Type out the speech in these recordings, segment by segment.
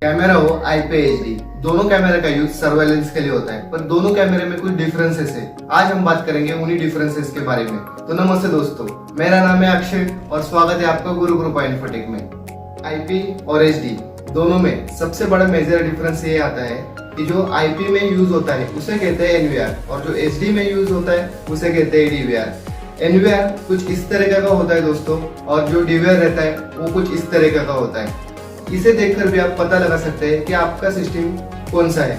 Camera हो IP HD, दोनों camera का यूज सर्वेलेंस के लिए होता है, पर दोनों कैमरे में कुछ डिफरेंसेस है। आज हम बात करेंगे उन्हीं डिफरेंसेस के बारे में। तो नमस्ते दोस्तों, मेरा नाम है अक्षय और स्वागत है आपका गुरु ग्रुप इन्फोटेक में। आईपी और एचडी दोनों में सबसे बड़ा मेजर डिफरेंस ये आता है कि जो आईपी में यूज होता है उसे कहते हैं एनवीआर और जो एचडी में यूज होता है उसे कहते हैं डीवीआर। एनवीआर कुछ इस तरह का होता है दोस्तों, और जो डीवीआर रहता है वो कुछ इस तरह का होता है। इसे देखकर भी आप पता लगा सकते हैं कि आपका सिस्टम कौन सा है,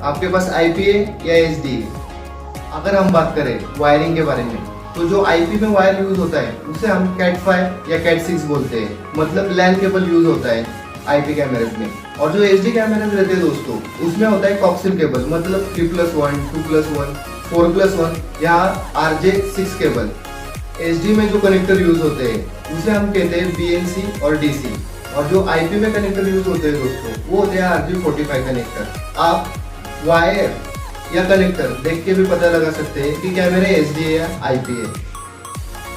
आपके पास आईपी है या एचडी है। अगर हम बात करें वायरिंग के बारे में, तो जो आईपी में वायर यूज होता है उसे हम कैट 5 या कैट 6 बोलते हैं, मतलब लैन केबल यूज होता है आईपी कैमरेज में। और जो एचडी कैमरेज रहते हैं दोस्तों, उसमें होता है कॉक्सिल केबल, मतलब 3+1, 2+1, 4+1 या RJ6 केबल। एचडी में जो कनेक्टर यूज होते हैं उसे हम कहते हैं बीएनसी और डीसी। और जो आईपी में कनेक्टर यूज होते हैं दोस्तों, वो होते हैं RJ45 कनेक्टर। आप वायर या कनेक्टर देख के भी पता लगा सकते हैं कि कैमरा एचडी है या आईपी है।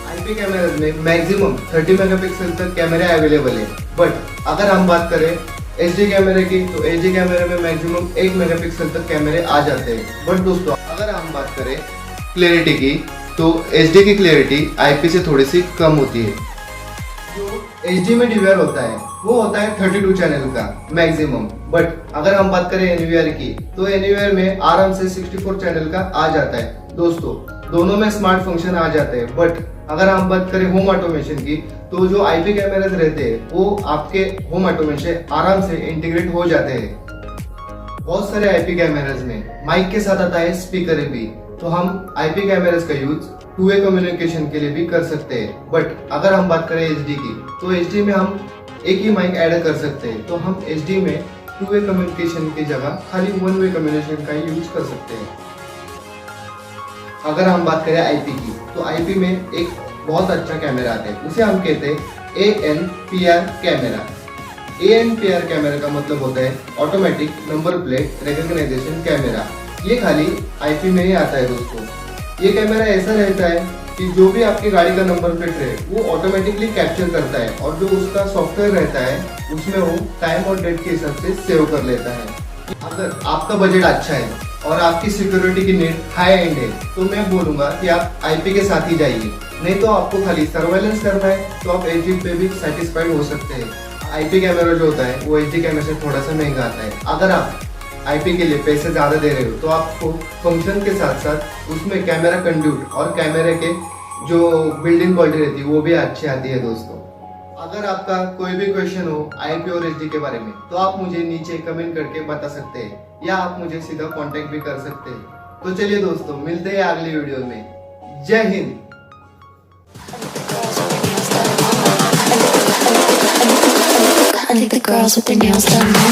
आईपी कैमराज में मैक्सिमम 30 मेगापिक्सल तक कैमरा अवेलेबल है, बट अगर हम बात करें एचडी कैमरे की, तो एचडी कैमरे में मैक्सिमम 8 मेगापिक्सल तक कैमरे आ जाते हैं। बट दोस्तों अगर हम बात करें क्लैरिटी की, तो एचडी की क्लैरिटी आईपी से थोड़ी सी कम होती है। जो एचडी में डीवीआर होता है वो होता है 32 चैनल का मैक्सिमम, बट अगर हम बात करें एनवीआर की, तो एनवीआर में आराम से 64 चैनल का आ जाता है। दोस्तों दोनों में स्मार्ट फंक्शन आ जाते हैं, बट अगर हम बात करें होम ऑटोमेशन की, तो जो आईपी कैमराज रहते हैं वो आपके होम ऑटोमेशन आराम से इंटीग्रेट हो जाते हैं। बहुत सारे आईपी कैमराज में माइक के साथ आता है स्पीकर भी, तो हम आईपी कैमराज का यूज 2-वे कम्युनिकेशन के लिए भी कर सकते हैं। बट अगर हम बात करें एचडी की, तो एचडी में हम एक ही माइक ऐड कर सकते हैं, तो हम एचडी में 2-वे कम्युनिकेशन की जगह खाली 1-वे कम्युनिकेशन का यूज कर सकते हैं। अगर हम बात करें आईपी की, तो आईपी में एक बहुत अच्छा कैमरा आता है, उसे हम कहते हैं ANPR कैमरा। ANPR कैमरा का मतलब होता है automatic number plate recognition camera. ये खाली आईपी में ही आता है दोस्तों। ये कैमरा ऐसा रहता है कि जो भी आपकी गाड़ी का नंबर प्लेट है वो ऑटोमेटिकली कैप्चर करता है, और जो उसका सॉफ्टवेयर रहता है उसमें वो टाइम और डेट के हिसाब से सेव कर लेता है। अगर आपका बजट अच्छा है और आपकी सिक्योरिटी की नीड हाई एंड है, तो मैं बोलूंगा कि आप आईपी के साथ ही जाइए। नहीं तो आपको खाली सर्वेलेंस करना है तो आप एचडी पे भी सेटिस्फाइड हो सकते हैं। आईपी कैमरा जो होता है वो एचडी कैमरा से थोड़ा सा महंगा आता है। अगर आप आईपी के लिए पैसे ज्यादा दे रहे हो, तो आपको फंक्शन के साथ साथ उसमें कैमरा कंड्यूट और कैमरे के जो बिल्डिंग क्वालिटी रहती है वो भी अच्छी आती है दोस्तों। अगर आपका कोई भी क्वेश्चन हो आईपी और एचडी के बारे में, तो आप मुझे नीचे कमेंट करके बता सकते हैं, या आप मुझे सीधा कांटेक्ट भी कर सकते हैं। तो चलिए दोस्तों, मिलते हैं अगली वीडियो में। जय Hind. I think the girls with their nails done now.